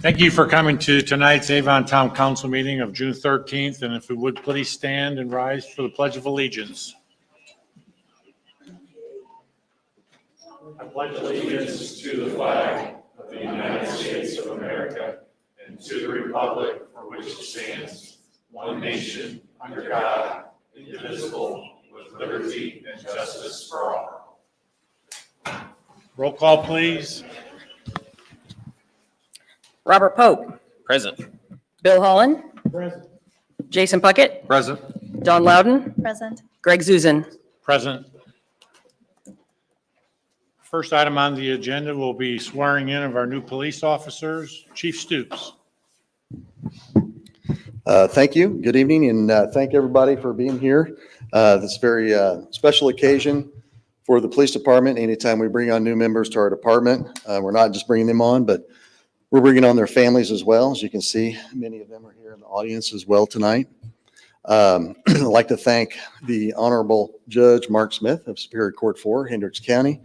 Thank you for coming to tonight's Avon Town Council meeting of June 13th. And if we would please stand and rise for the Pledge of Allegiance. I pledge allegiance to the flag of the United States of America and to the republic for which it stands, one nation, under God, indivisible, with liberty and justice for all. Roll call, please. Robert Pope. Present. Bill Holland. Present. Jason Puckett. Present. Don Loudon. Present. Greg Zuzan. Present. First item on the agenda will be swearing in of our new police officers. Chief Stoops. Thank you. Good evening, and thank everybody for being here. This is a very special occasion for the police department. Anytime we bring on new members to our department, we're not just bringing them on, but we're bringing on their families as well. As you can see, many of them are here in the audience as well tonight. I'd like to thank the Honorable Judge Mark Smith of Superior Court 4, Hendricks County,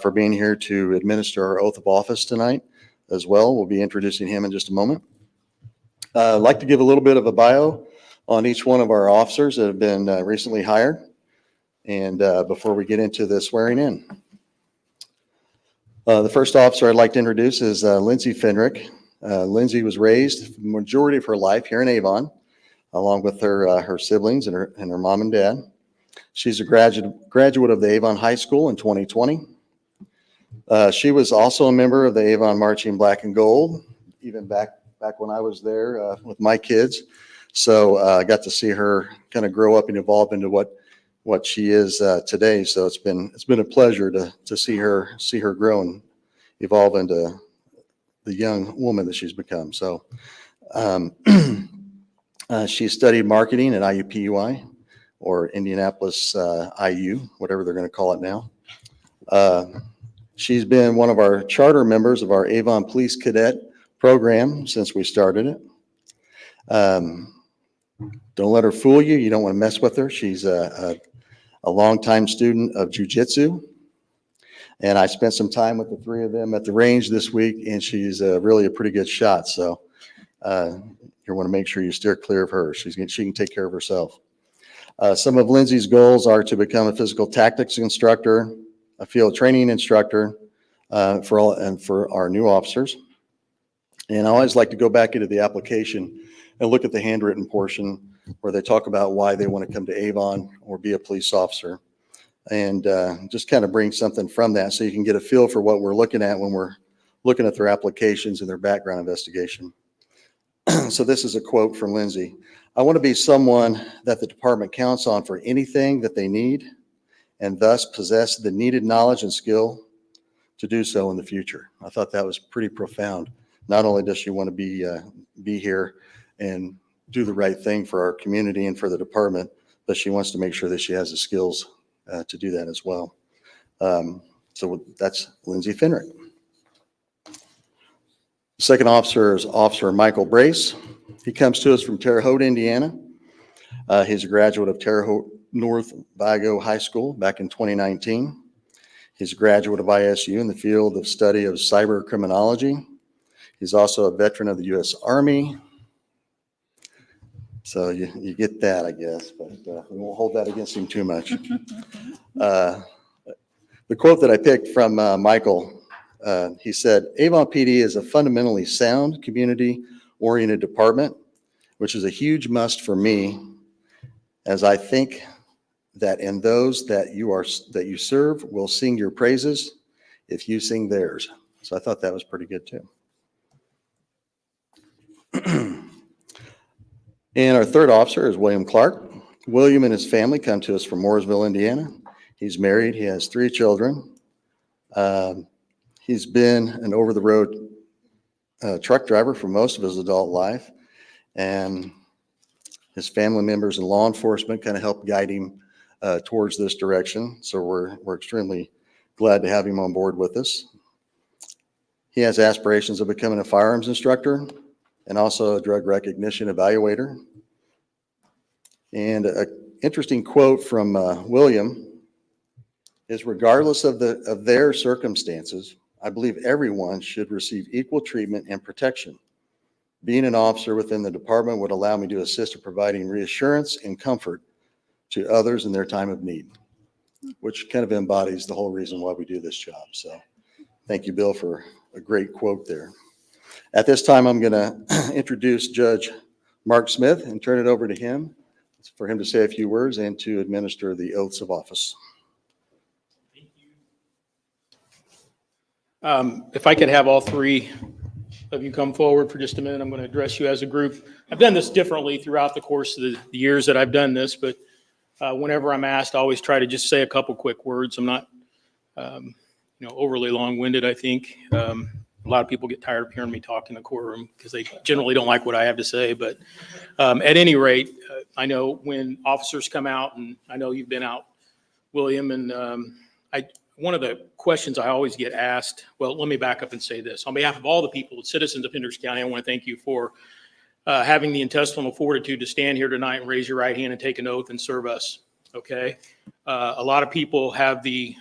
for being here to administer our oath of office tonight as well. We'll be introducing him in just a moment. I'd like to give a little bit of a bio on each one of our officers that have been recently hired, and before we get into the swearing in. The first officer I'd like to introduce is Lindsay Fenrick. Lindsay was raised the majority of her life here in Avon, along with her siblings and her mom and dad. She's a graduate of the Avon High School in 2020. She was also a member of the Avon Marching Black and Gold, even back when I was there with my kids. So I got to see her kind of grow up and evolve into what she is today. So it's been a pleasure to see her grow and evolve into the young woman that she's become. So she studied marketing at IUPUI, or Indianapolis IU, whatever they're going to call it now. She's been one of our charter members of our Avon Police Cadet program since we started it. Don't let her fool you. You don't want to mess with her. She's a longtime student of jiu-jitsu. And I spent some time with the three of them at the range this week, and she's really a pretty good shot. So you want to make sure you steer clear of her. She can take care of herself. Some of Lindsay's goals are to become a physical tactics instructor, a field training instructor for our new officers. And I always like to go back into the application and look at the handwritten portion where they talk about why they want to come to Avon or be a police officer, and just kind of bring something from that so you can get a feel for what we're looking at when we're looking at their applications and their background investigation. So this is a quote from Lindsay. "I want to be someone that the department counts on for anything that they need, and thus possess the needed knowledge and skill to do so in the future." I thought that was pretty profound. Not only does she want to be here and do the right thing for our community and for the department, but she wants to make sure that she has the skills to do that as well. So that's Lindsay Fenrick. The second officer is Officer Michael Brace. He comes to us from Terre Haute, Indiana. He's a graduate of Terre Haute North Vigo High School back in 2019. He's a graduate of ISU in the field of study of cyber criminology. He's also a veteran of the U.S. Army. So you get that, I guess, but we won't hold that against him too much. The quote that I picked from Michael, he said, "Avon PD is a fundamentally sound, community-oriented department, which is a huge must for me, as I think that in those that you serve will sing your praises if you sing theirs." So I thought that was pretty good too. And our third officer is William Clark. William and his family come to us from Mooresville, Indiana. He's married. He has 3 children. He's been an over-the-road truck driver for most of his adult life, and his family members in law enforcement kind of helped guide him towards this direction. So we're extremely glad to have him on board with us. He has aspirations of becoming a firearms instructor and also a drug recognition evaluator. And an interesting quote from William is, "Regardless of their circumstances, I believe everyone should receive equal treatment and protection. Being an officer within the department would allow me to assist in providing reassurance and comfort to others in their time of need, which kind of embodies the whole reason why we do this job. So thank you, Bill, for a great quote there. At this time, I'm going to introduce Judge Mark Smith and turn it over to him for him to say a few words and to administer the oaths of office. If I could have all three of you come forward for just a minute, I'm going to address you as a group. I've done this differently throughout the course of the years that I've done this, but whenever I'm asked, I always try to just say a couple quick words. I'm not, overly long-winded, I think. A lot of people get tired of hearing me talk in the courtroom because they generally don't like what I have to say. But at any rate, I know when officers come out, and I know you've been out, William, and one of the questions I always get asked, well, let me back up and say this. On behalf of all the people, citizens of Hendricks County, I want to thank you for having the intestinal fortitude to stand here tonight and raise your right hand and take an oath and serve us, okay? A lot of people have the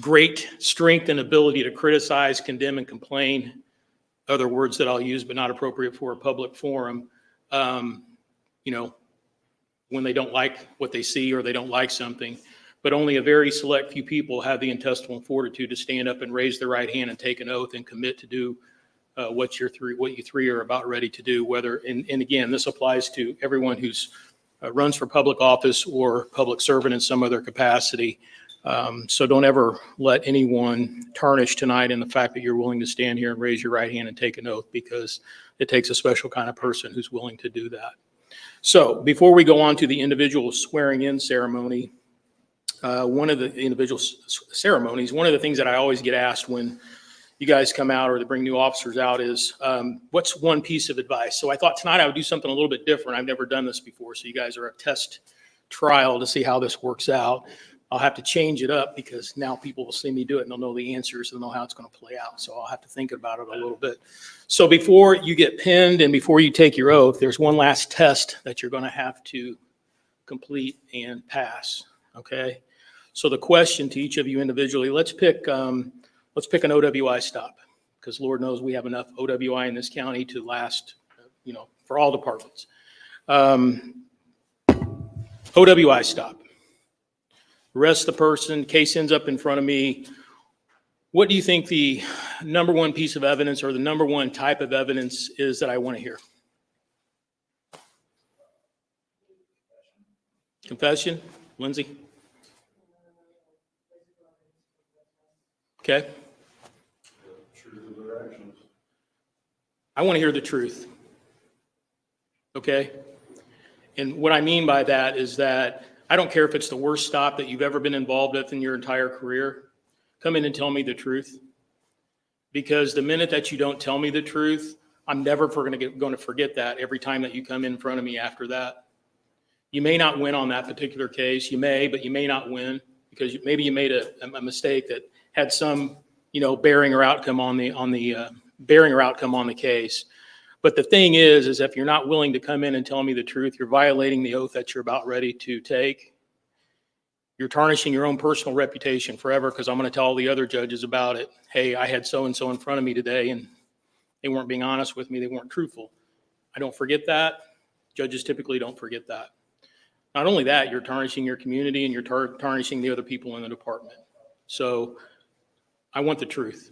great strength and ability to criticize, condemn, and complain, other words that I'll use but not appropriate for a public forum, when they don't like what they see or they don't like something. But only a very select few people have the intestinal fortitude to stand up and raise their right hand and take an oath and commit to do what you three are about ready to do. And again, this applies to everyone who's runs for public office or public servant in some other capacity. So don't ever let anyone tarnish tonight in the fact that you're willing to stand here and raise your right hand and take an oath, because it takes a special kind of person who's willing to do that. So before we go on to the individual swearing in ceremony, one of the things that I always get asked when you guys come out or to bring new officers out is, what's one piece of advice? So I thought tonight I would do something a little bit different. I've never done this before, so you guys are a test trial to see how this works out. I'll have to change it up because now people will see me do it and they'll know the answers and they'll know how it's going to play out. So I'll have to think about it a little bit. So before you get pinned and before you take your oath, there's one last test that you're going to have to complete and pass, okay? So the question to each of you individually, let's pick an OWI stop, because Lord knows we have enough OWI in this county to last, for all departments. OWI stop. Arrest the person, case ends up in front of me. What do you think the number one piece of evidence or the number one type of evidence is that I want to hear? Confession? Lindsay? Okay. I want to hear the truth. Okay. And what I mean by that is that I don't care if it's the worst stop that you've ever been involved with in your entire career. Come in and tell me the truth. Because the minute that you don't tell me the truth, I'm never going to forget that every time that you come in front of me after that. You may not win on that particular case. You may, but you may not win because maybe you made a mistake that had some, bearing or outcome on the case. But the thing is if you're not willing to come in and tell me the truth, you're violating the oath that you're about ready to take. You're tarnishing your own personal reputation forever, because I'm going to tell all the other judges about it. Hey, I had so-and-so in front of me today, and they weren't being honest with me. They weren't truthful. I don't forget that. Judges typically don't forget that. Not only that, you're tarnishing your community and you're tarnishing the other people in the department. So I want the truth.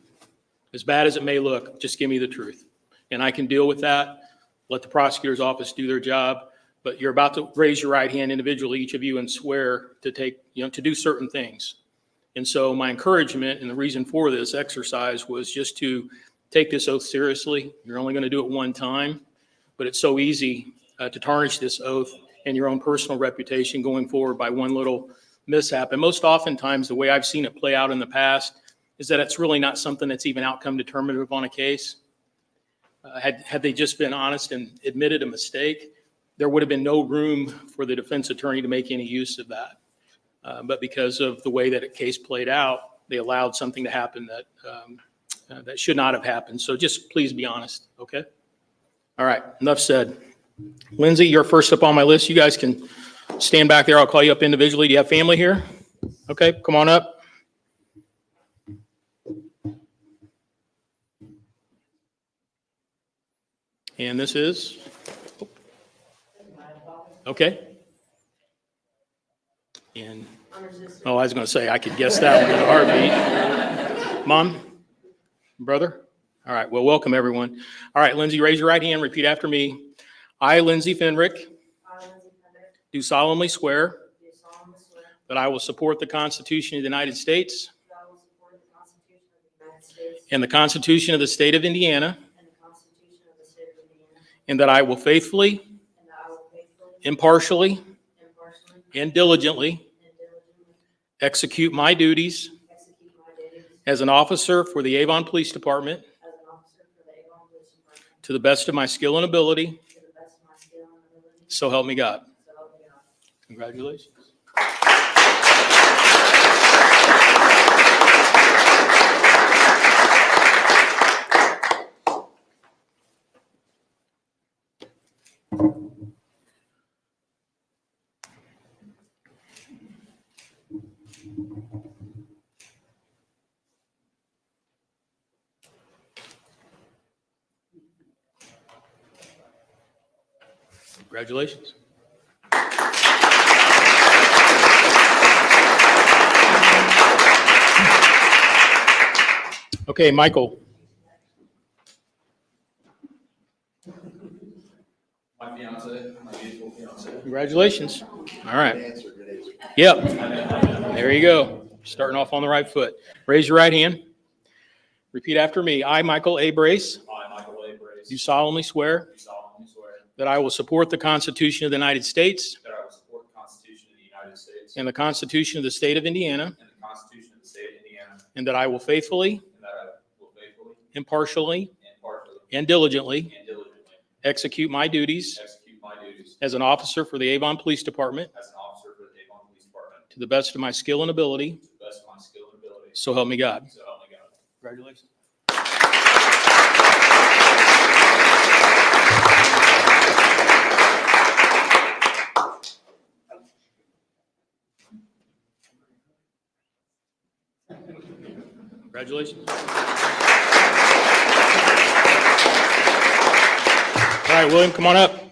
As bad as it may look, just give me the truth. And I can deal with that. Let the prosecutor's office do their job. But you're about to raise your right hand individually, each of you, and swear to to do certain things. And so my encouragement and the reason for this exercise was just to take this oath seriously. You're only going to do it one time, but it's so easy to tarnish this oath and your own personal reputation going forward by one little mishap. And most oftentimes, the way I've seen it play out in the past is that it's really not something that's even outcome determinative on a case. Had they just been honest and admitted a mistake, there would have been no room for the defense attorney to make any use of that. But because of the way that a case played out, they allowed something to happen that should not have happened. So just please be honest, okay? All right, enough said. Lindsay, you're first up on my list. You guys can stand back there. I'll call you up individually. Do you have family here? Okay, come on up. And this is? Okay. And, oh, I was going to say, I could guess that one in a heartbeat. Mom? Brother? All right, well, welcome, everyone. All right, Lindsay, raise your right hand, repeat after me. I, Lindsay Fenrick, do solemnly swear that I will support the Constitution of the United States and the Constitution of the State of Indiana, and that I will faithfully, impartially, and diligently execute my duties as an officer for the Avon Police Department to the best of my skill and ability, so help me God. Congratulations. Congratulations. Okay, Michael. My fiance, my beautiful fiance. Congratulations. All right. Yep. There you go. Starting off on the right foot. Raise your right hand. Repeat after me. I, Michael A. Brace, I, Michael A. Brace. do solemnly swear Do solemnly swear that I will support the Constitution of the United States that I will support the Constitution of the United States and the Constitution of the State of Indiana, and the Constitution of the State of Indiana, and that I will faithfully, and that I will faithfully, impartially, impartially, and diligently and diligently execute my duties execute my duties as an officer for the Avon Police Department as an officer for the Avon Police Department to the best of my skill and ability, to the best of my skill and ability. so help me God. So help me God. Congratulations. Congratulations. All right, William, come on up.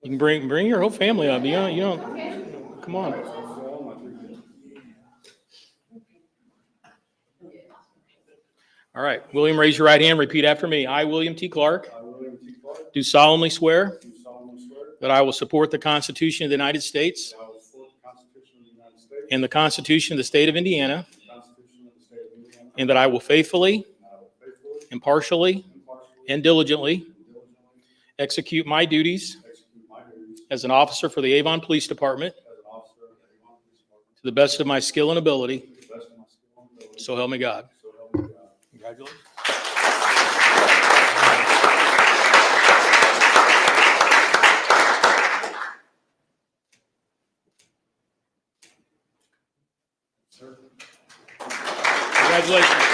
You can bring your whole family up. You don't, come on. All right, William, raise your right hand, repeat after me. I, William T. Clark, I, William T. Clark, do solemnly swear do solemnly swear that I will support the Constitution of the United States that I will support the Constitution of the United States and the Constitution of the State of Indiana, and the Constitution of the State of Indiana, and that I will faithfully, and I will faithfully, impartially, impartially, and diligently and diligently execute my duties execute my duties as an officer for the Avon Police Department as an officer of the Avon Police Department to the best of my skill and ability, to the best of my skill and ability. so help me God. So help me God. Congratulations. Sir. Congratulations.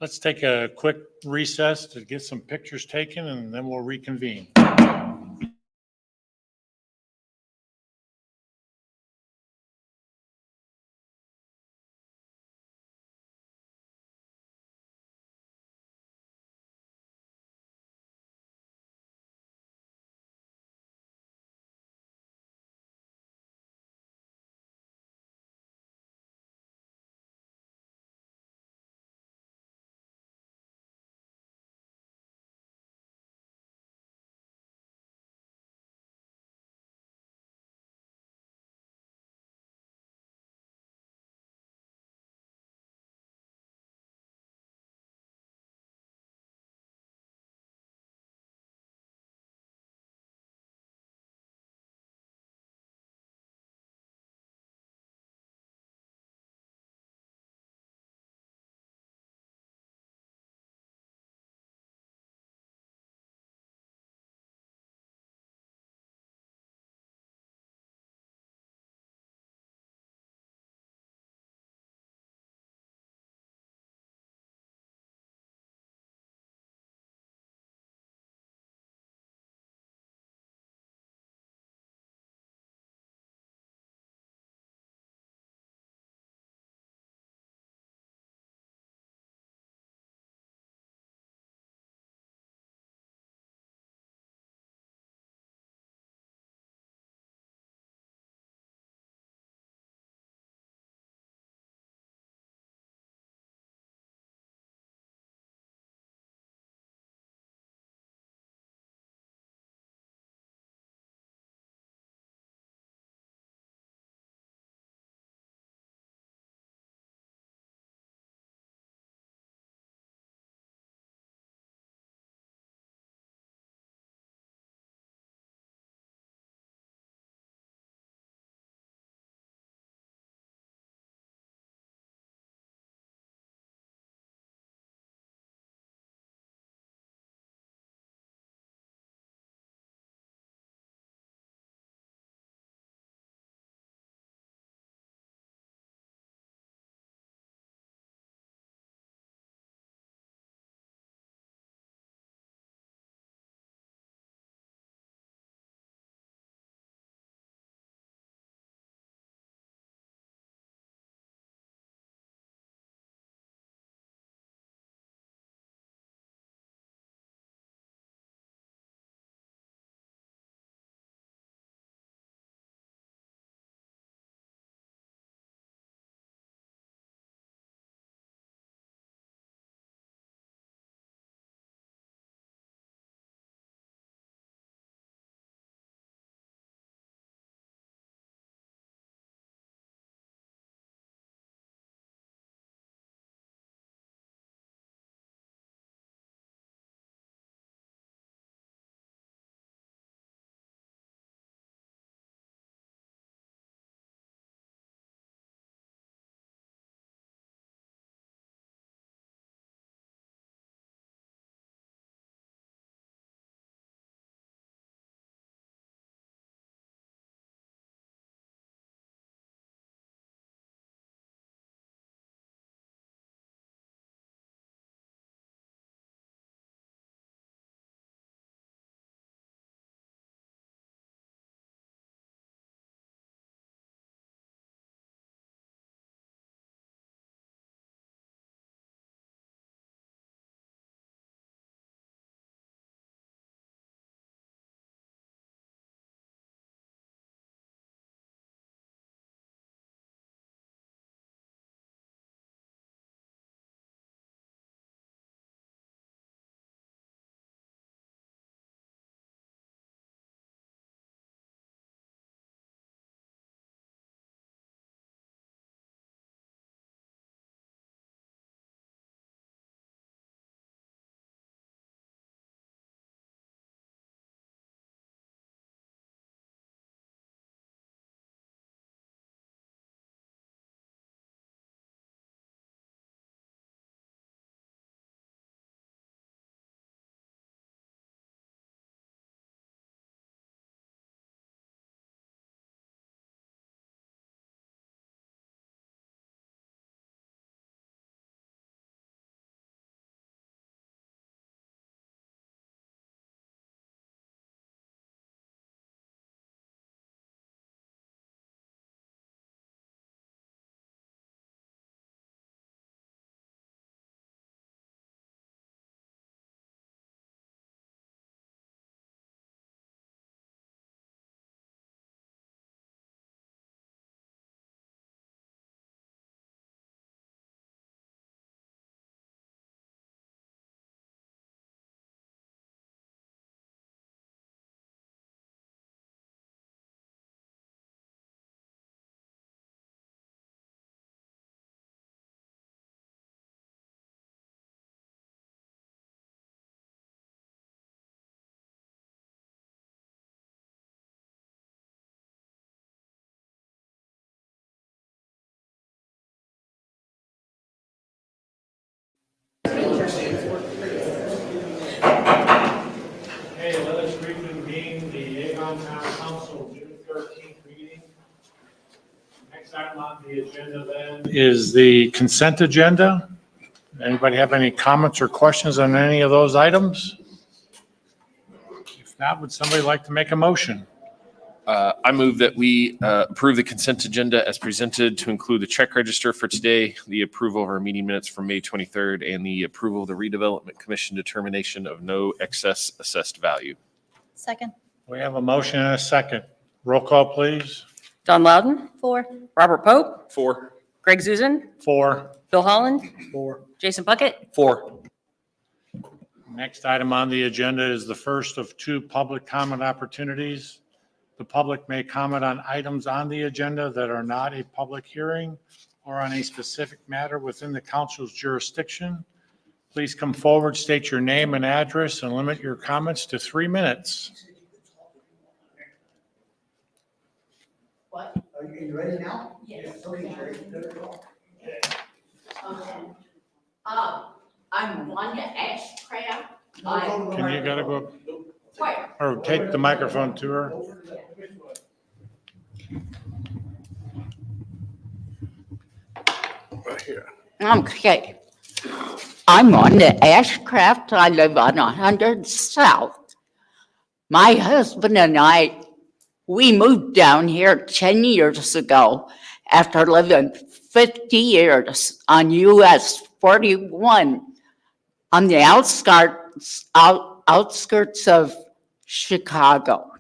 Let's take a quick recess to get some pictures taken, and then we'll reconvene. Avon Town Council June 13th meeting. Next item on the agenda then is the consent agenda. Anybody have any comments or questions on any of those items? If not, would somebody like to make a motion? I move that we approve the consent agenda as presented to include the check register for today, the approval of our meeting minutes from May 23rd, and the approval of the redevelopment commission determination of no excess assessed value. Second. We have a motion and a second. Roll call, please. Don Loudon, 4. Robert Pope, 4. Greg Zuzen, 4. Bill Holland, 4. Jason Puckett, 4. Next item on the agenda is the first of 2 public comment opportunities. The public may comment on items on the agenda that are not a public hearing or on a specific matter within the council's jurisdiction. Please come forward, state your name and address, and limit your comments to 3 minutes. Are you ready now? Yes. Okay, great. I'm Wanda Ashcraft. Can you gotta go, Where? or take the microphone to her? Okay. I'm Wanda Ashcraft. I live on 100 South. My husband and I, we moved down here 10 years ago after living 50 years on US 41 on the outskirts of Chicago.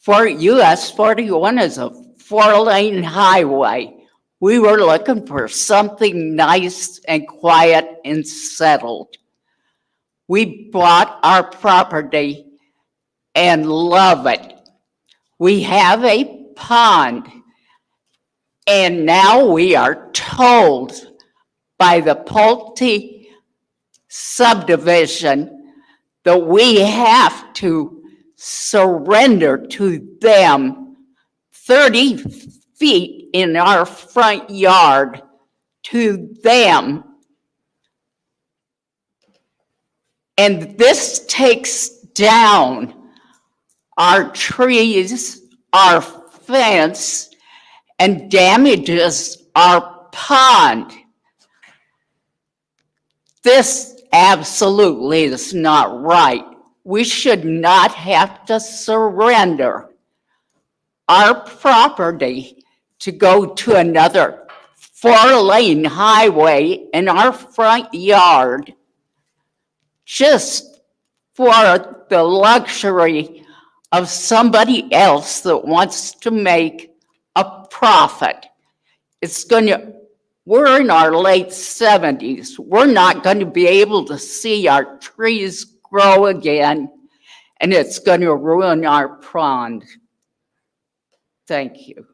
US 41 is a 4-lane highway. We were looking for something nice and quiet and settled. We bought our property and love it. We have a pond, and now we are told by the Pulte subdivision that we have to surrender to them 30 feet in our front yard to them. And this takes down our trees, our fence, and damages our pond. This absolutely is not right. We should not have to surrender our property to go to another 4-lane highway in our front yard just for the luxury of somebody else that wants to make a profit. We're in our late 70s. We're not going to be able to see our trees grow again, and it's going to ruin our pond. Thank you.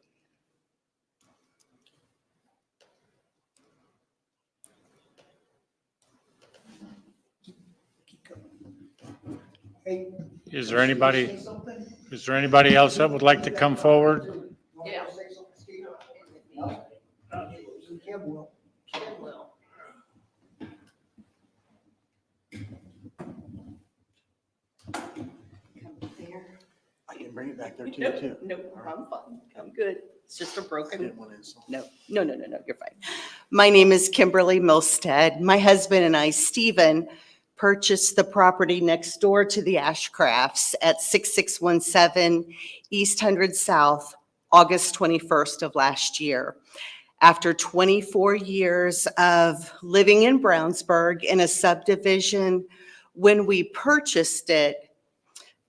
Hey. Is there anybody else that would like to come forward? Yeah. Kim will. I can bring it back there to you too. No, I'm fine. I'm good. It's just a broken. Didn't want to insult. No, you're fine. My name is Kimberly Milstead. My husband and I, Stephen, purchased the property next door to the Ashcrafts at 6617 East 100 South, August 21st of last year. After 24 years of living in Brownsburg in a subdivision, when we purchased it,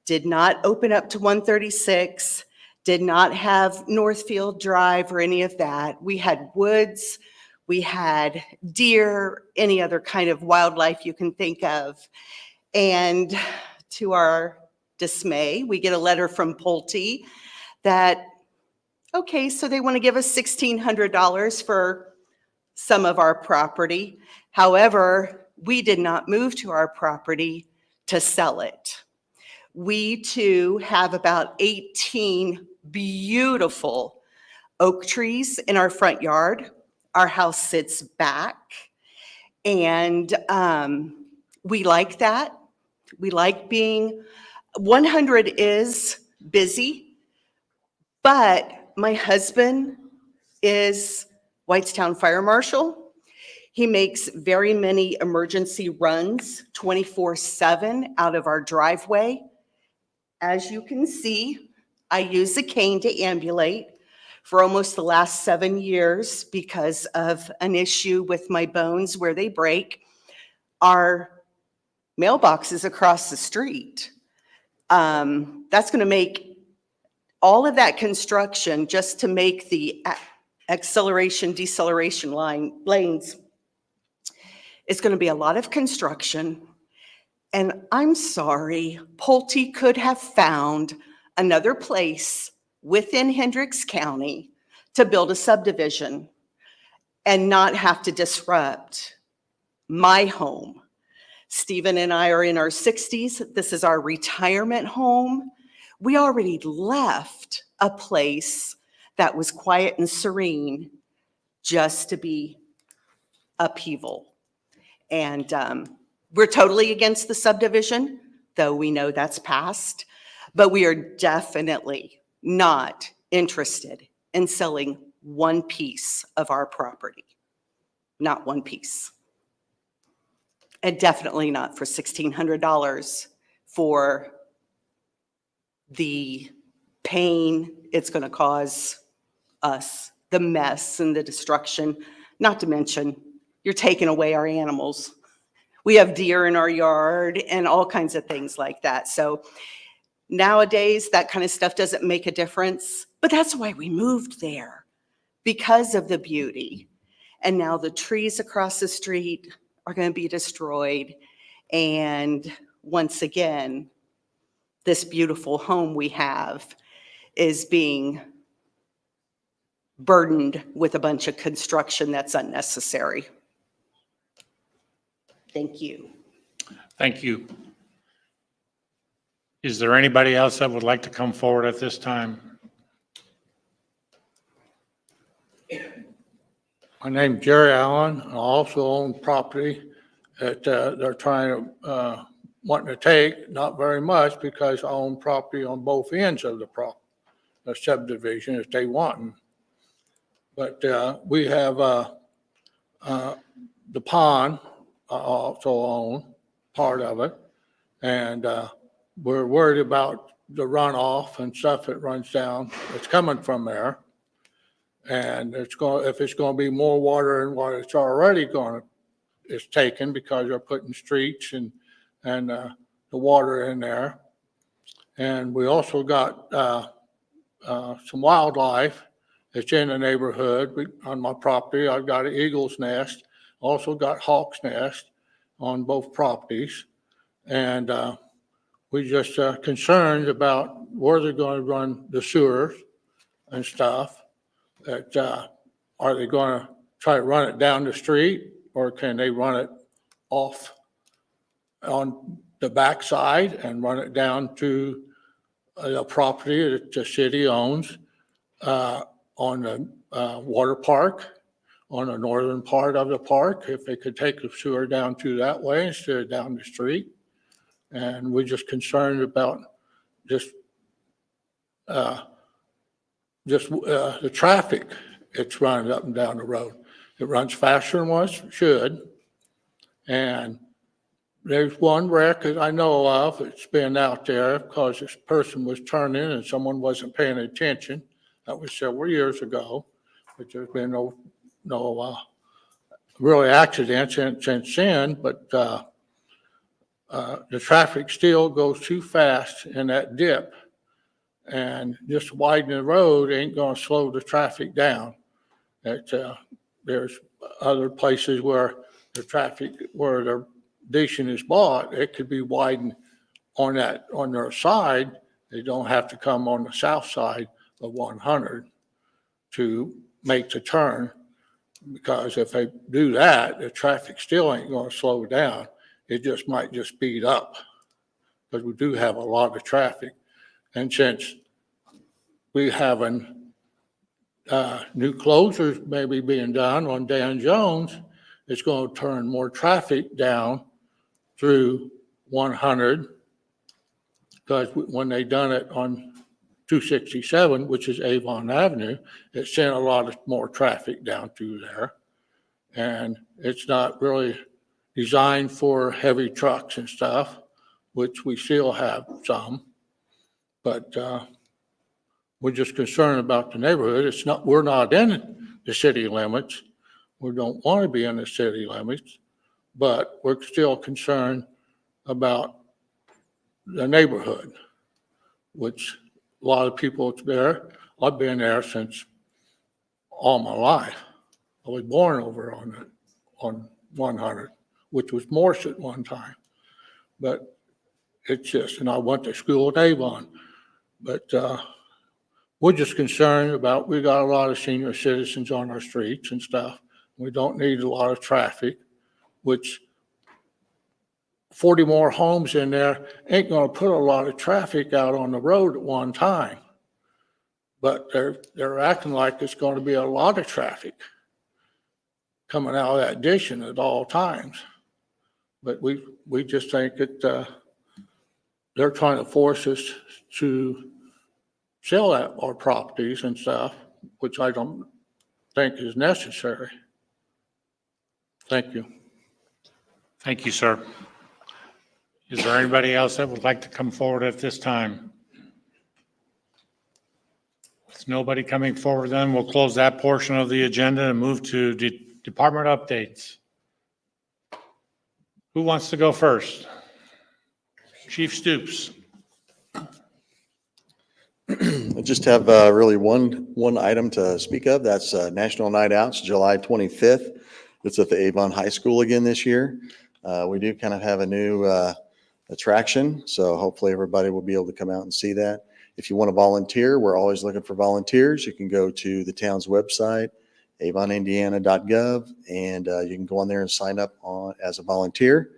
did not open up to 136, did not have Northfield Drive or any of that. We had woods, we had deer, any other kind of wildlife you can think of. And to our dismay, we get a letter from Pulte that, okay, so they want to give us $1,600 for some of our property. However, we did not move to our property to sell it. We too have about 18 beautiful oak trees in our front yard. Our house sits back, and we like that. We like being 100 is busy, but my husband is Whitestown Fire Marshal. He makes very many emergency runs 24/7 out of our driveway. As you can see, I use a cane to ambulate for almost the last 7 years because of an issue with my bones where they break. Our mailbox is across the street. That's going to make all of that construction just to make the acceleration, deceleration lanes. It's going to be a lot of construction. And I'm sorry, Pulte could have found another place within Hendricks County to build a subdivision and not have to disrupt my home. Stephen and I are in our 60s. This is our retirement home. We already left a place that was quiet and serene just to be upheaval. And we're totally against the subdivision, though we know that's passed, but we are definitely not interested in selling one piece of our property. Not one piece. And definitely not for $1,600 for the pain it's going to cause us, the mess and the destruction, not to mention you're taking away our animals. We have deer in our yard and all kinds of things like that. So nowadays, that kind of stuff doesn't make a difference, but that's why we moved there, because of the beauty. And now the trees across the street are going to be destroyed. And once again, this beautiful home we have is being burdened with a bunch of construction that's unnecessary. Thank you. Thank you. Is there anybody else that would like to come forward at this time? My name's Jerry Allen. I also own property that they're trying to, wanting to take, not very much because I own property on both ends of the subdivision that they want. But we have the pond, I also own part of it. And we're worried about the runoff and stuff that runs down. It's coming from there. And if it's going to be more water than what it's already it's taken because they're putting streets and the water in there. And we also got some wildlife that's in the neighborhood. On my property, I've got an eagle's nest, also got hawk's nest on both properties. And we just concerned about where they're going to run the sewers and stuff. That are they going to try to run it down the street, or can they run it off on the backside and run it down to a property that the city owns on the water park, on the northern part of the park, if they could take the sewer down to that way instead of down the street. And we're just concerned about just the traffic it's running up and down the road. It runs faster than what it should. And there's one wreck that I know of. It's been out there because this person was turning and someone wasn't paying attention. That was several years ago, but there's been no really accidents since then. But the traffic still goes too fast in that dip. And just widening the road ain't going to slow the traffic down. There's other places where the traffic, where the addition is bought, it could be widened on their side. They don't have to come on the south side of 100 to make the turn, because if they do that, the traffic still ain't going to slow down. It just might just speed up, because we do have a lot of traffic. And since we having new closures maybe being done on Dan Jones, it's going to turn more traffic down through 100 Because when they done it on 267, which is Avon Avenue, it sent a lot of more traffic down through there. And it's not really designed for heavy trucks and stuff, which we still have some. But we're just concerned about the neighborhood. It's not, we're not in the city limits. We don't want to be in the city limits, but we're still concerned about the neighborhood, which a lot of people there. I've been there since all my life. I was born over on 100, which was Morse at one time. But it's just, and I went to school at Avon. But we're just concerned about, we got a lot of senior citizens on our streets and stuff. We don't need a lot of traffic, which 40 more homes in there ain't gonna put a lot of traffic out on the road at one time. But they're acting like it's gonna be a lot of traffic coming out of that addition at all times. But we just think that they're trying to force us to sell our properties and stuff, which I don't think is necessary. Thank you. Thank you, sir. Is there anybody else that would like to come forward at this time? With nobody coming forward, then we'll close that portion of the agenda and move to department updates. Who wants to go first? Chief Stoops. I just have really one item to speak of. That's National Night Out's July 25th. It's at the Avon High School again this year. We do kind of have a new attraction, so hopefully everybody will be able to come out and see that. If you want to volunteer, we're always looking for volunteers. You can go to the town's website, avonindiana.gov, and you can go on there and sign up as a volunteer.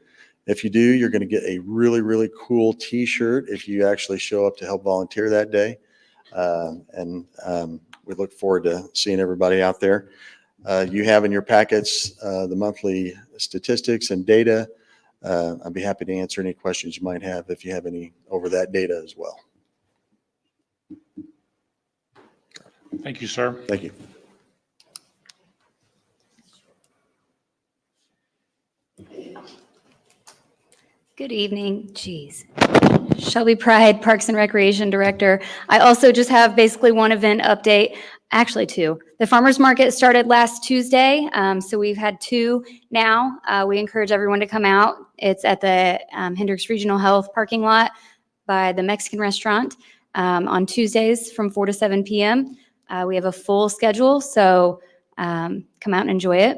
If you do, you're going to get a really, really cool T-shirt if you actually show up to help volunteer that day. We look forward to seeing everybody out there. You have in your packets the monthly statistics and data. I'd be happy to answer any questions you might have if you have any over that data as well. Thank you, sir. Thank you. Good evening. Jeez. Shelby Pride, Parks and Recreation Director. I also just have basically one event update, actually two. The farmers market started last Tuesday, so we've had two now. We encourage everyone to come out. It's at the Hendricks Regional Health parking lot by the Mexican restaurant on Tuesdays from 4 to 7 p.m. We have a full schedule, so come out and enjoy it.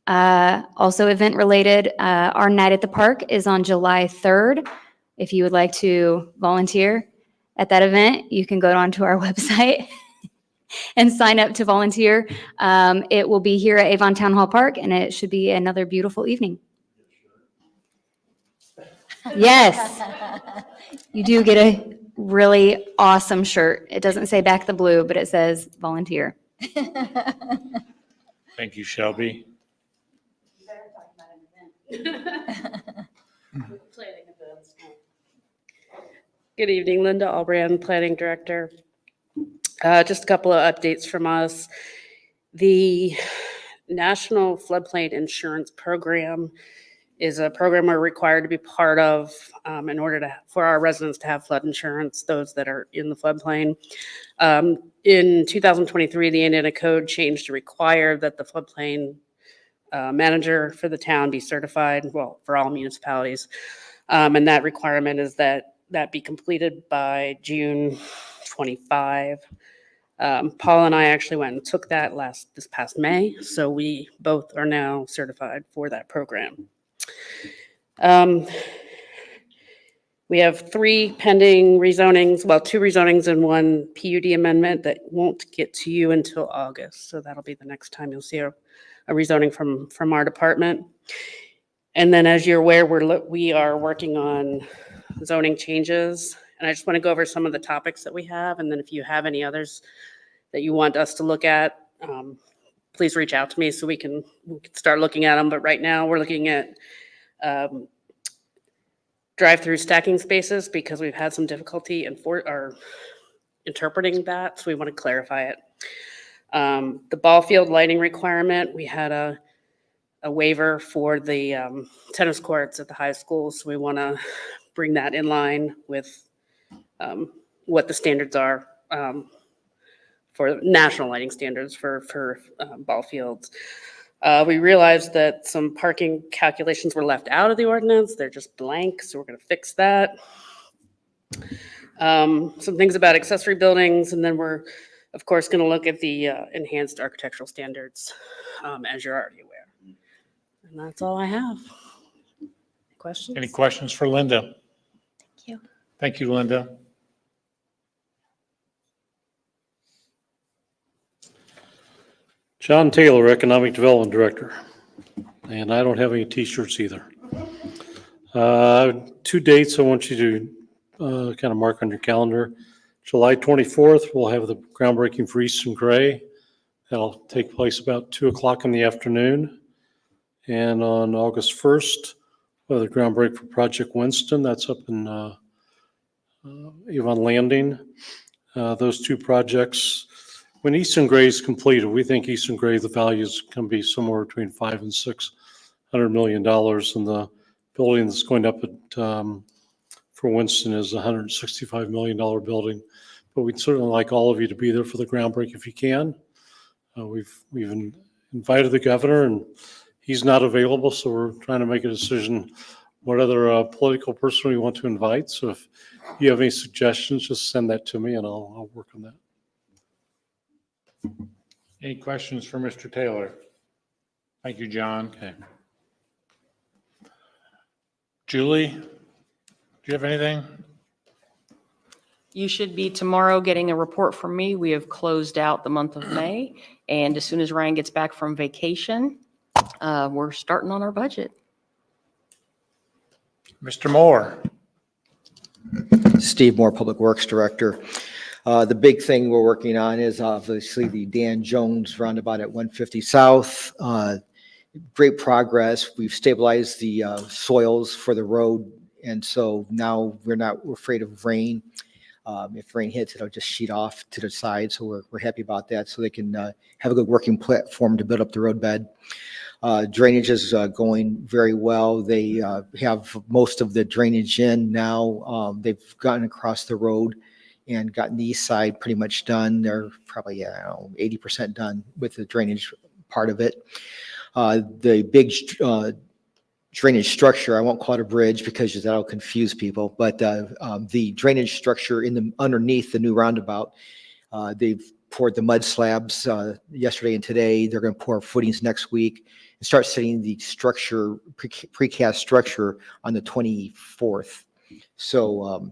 Also event related, our night at the park is on July 3rd. If you would like to volunteer at that event, you can go onto our website and sign up to volunteer. It will be here at Avon Town Hall Park, and it should be another beautiful evening. Yes, you do get a really awesome shirt. It doesn't say back the blue, but it says volunteer. Thank you, Shelby. Good evening, Linda Albrand, Planning Director. Just a couple of updates from us. The National Floodplain Insurance Program is a program we're required to be part of in order for our residents to have flood insurance, those that are in the floodplain. In 2023, the Indiana Code changed to require that the floodplain manager for the town be certified, well, for all municipalities. And that requirement is that be completed by June 25. Paul and I actually went and took that this past May, so we both are now certified for that program. We have 3 pending rezonings, well, 2 rezonings and 1 PUD amendment that won't get to you until August, so that'll be the next time you'll see a rezoning from our department. And then, as you're aware, we are working on zoning changes, and I just want to go over some of the topics that we have, and then if you have any others that you want us to look at, please reach out to me so we can start looking at them. But right now, we're looking at drive-through stacking spaces because we've had some difficulty interpreting that, so we want to clarify it. The ball field lighting requirement, we had a waiver for the tennis courts at the high school, so we want to bring that in line with what the standards are for national lighting standards for ball fields. We realized that some parking calculations were left out of the ordinance. They're just blank, so we're going to fix that. Some things about accessory buildings, and then we're, of course, going to look at the enhanced architectural standards, as you're already aware. And that's all I have. Questions? Any questions for Linda? Thank you. Thank you, Linda. John Taylor, Economic Development Director. And I don't have any t-shirts either. 2 dates I want you to kind of mark on your calendar. July 24th, we'll have the groundbreaking for Easton Gray. That'll take place about 2 o'clock in the afternoon. And on August 1st, we'll have the groundbreak for Project Winston. That's up in Avon Landing. Those 2 projects, when Easton Gray is completed, we think Easton Gray, the value is going to be somewhere between $500 and $600 million. And the building that's going up at, for Winston is a $165 million building. But we'd certainly like all of you to be there for the groundbreak if you can. We've invited the governor, and he's not available, so we're trying to make a decision what other political person we want to invite. So if you have any suggestions, just send that to me and I'll work on that. Any questions for Mr. Taylor? Thank you, John. Okay. Julie, do you have anything? You should be tomorrow getting a report from me. We have closed out the month of May. And as soon as Ryan gets back from vacation, we're starting on our budget. Mr. Moore. Steve Moore, Public Works Director. The big thing we're working on is obviously the Dan Jones roundabout at 150 South. Great progress. We've stabilized the soils for the road, and so now we're not afraid of rain. If rain hits, it'll just sheet off to the side, so we're happy about that, so they can have a good working platform to build up the road bed. Drainage is going very well. They have most of the drainage in now. They've gotten across the road and gotten the east side pretty much done. They're probably 80% done with the drainage part of it. The big drainage structure, I won't call it a bridge because that'll confuse people, but the drainage structure underneath the new roundabout, they've poured the mud slabs yesterday and today. They're going to pour footings next week and start setting the structure, precast structure on the 24th. So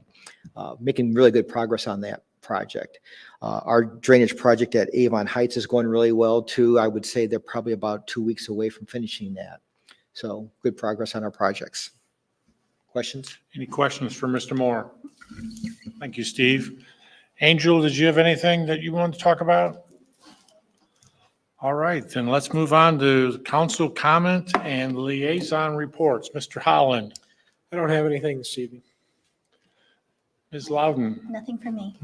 making really good progress on that project. Our drainage project at Avon Heights is going really well too. I would say they're probably about 2 weeks away from finishing that. So good progress on our projects. Questions? Any questions for Mr. Moore? Thank you, Steve. Angel, did you have anything that you want to talk about? All right, then let's move on to council comment and liaison reports. Mr. Holland. I don't have anything this evening. Ms. Loudon. Nothing for me.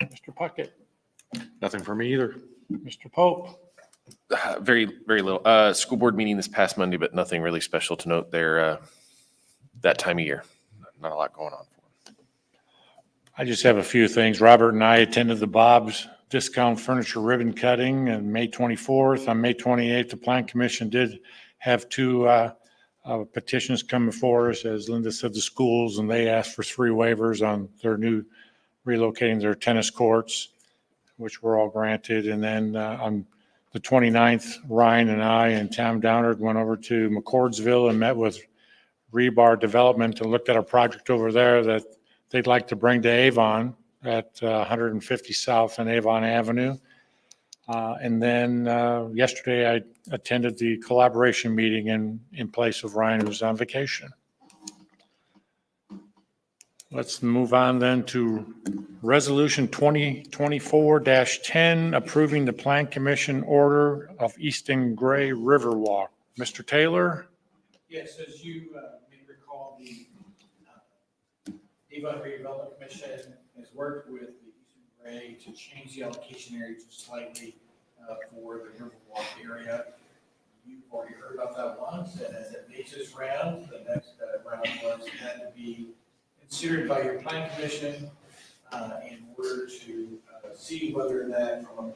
Mr. Puckett. Nothing for me either. Mr. Pope. Very, very little. School board meeting this past Monday, but nothing really special to note there that time of year. Not a lot going on. I just have a few things. Robert and I attended the Bob's Discount Furniture Ribbon Cutting on May 24th. On May 28th, the Plan Commission did have 2 petitions come before us, as Linda said, the schools, and they asked for 3 waivers on their new relocating their tennis courts, which were all granted. And then on the 29th, Ryan and I and Tom Downard went over to McCordsville and met with Rebar Development and looked at a project over there that they'd like to bring to Avon at 150 South and Avon Avenue. And then yesterday I attended the collaboration meeting in place of Ryan, who's on vacation. Let's move on then to Resolution 2024-10, approving the Plan Commission order of Easton Gray Riverwalk. Mr. Taylor? Yes, as you may recall, the Avon Redevelopment Commission has worked with the Eastern Gray to change the allocation area just slightly for the Riverwalk area. You've already heard about that once, and as it makes its round, the next round was that to be considered by your plan commission in order to see whether that from a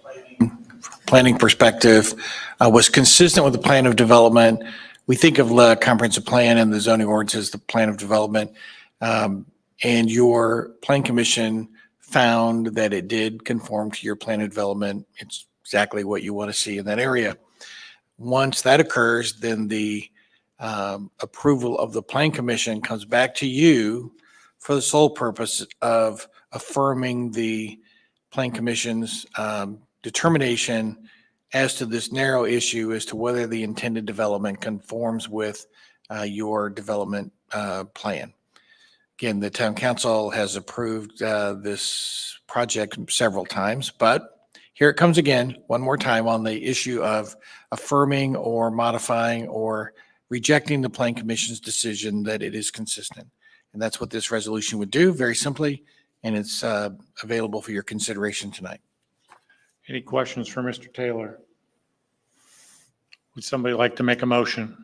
planning perspective was consistent with the plan of development. We think of the comprehensive plan and the zoning ordinance as the plan of development. And your plan commission found that it did conform to your plan of development. It's exactly what you want to see in that area. Once that occurs, then the approval of the plan commission comes back to you for the sole purpose of affirming the plan commission's determination as to this narrow issue as to whether the intended development conforms with your development plan. Again, the town council has approved this project several times, but here it comes again, one more time on the issue of affirming or modifying or rejecting the plan commission's decision that it is consistent. And that's what this resolution would do, very simply, and it's available for your consideration tonight. Any questions for Mr. Taylor? Would somebody like to make a motion?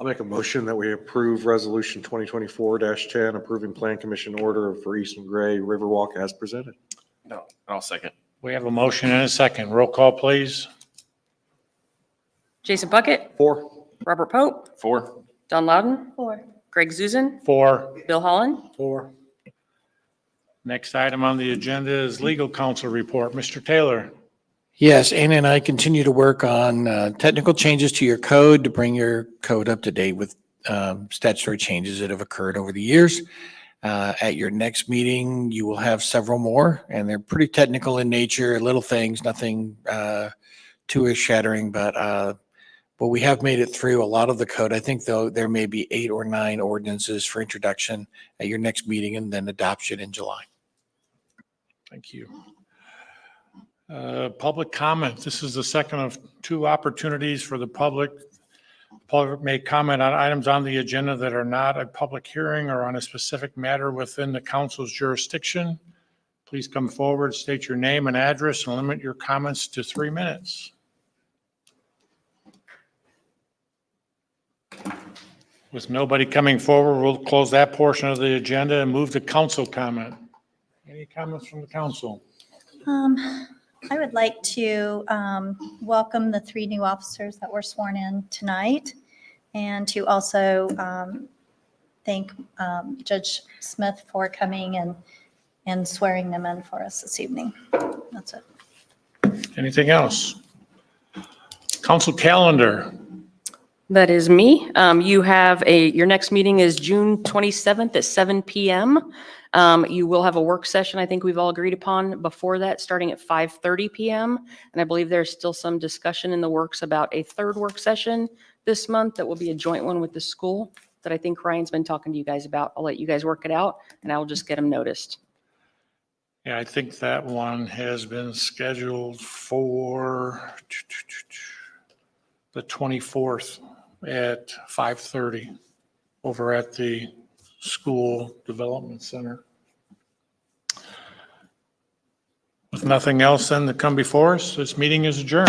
I'll make a motion that we approve Resolution 2024-10, approving Plan Commission order for Eastern Gray Riverwalk as presented. No, I'll second. We have a motion and a second. Roll call, please. Jason Bucket, 4. Robert Pope, 4. Don Loudon, 4. Greg Zuzen, 4. Bill Holland. 4. Next item on the agenda is legal counsel report. Mr. Taylor. Yes, Anna and I continue to work on technical changes to your code to bring your code up to date with statutory changes that have occurred over the years. At your next meeting, you will have several more, and they're pretty technical in nature, little things, nothing too earth-shattering, but we have made it through a lot of the code. I think, though, there may be 8 or 9 ordinances for introduction at your next meeting and then adoption in July. Thank you. Public comment. This is the second of 2 opportunities for the public. Public may comment on items on the agenda that are not a public hearing or on a specific matter within the council's jurisdiction. Please come forward, state your name and address, and limit your comments to 3 minutes. With nobody coming forward, we'll close that portion of the agenda and move to council comment. Any comments from the council? I would like to welcome the 3 new officers that were sworn in tonight, and to also thank Judge Smith for coming and swearing them in for us this evening. That's it. Anything else? Council calendar. That is me. You have your next meeting is June 27th at 7 p.m. You will have a work session, I think we've all agreed upon before that, starting at 5:30 p.m. And I believe there's still some discussion in the works about a 3rd work session this month that will be a joint one with the school that I think Ryan's been talking to you guys about. I'll let you guys work it out, and I'll just get them noticed. Yeah, I think that one has been scheduled for the 24th at 5:30 over at the School Development Center. With nothing else then to come before us, this meeting is adjourned.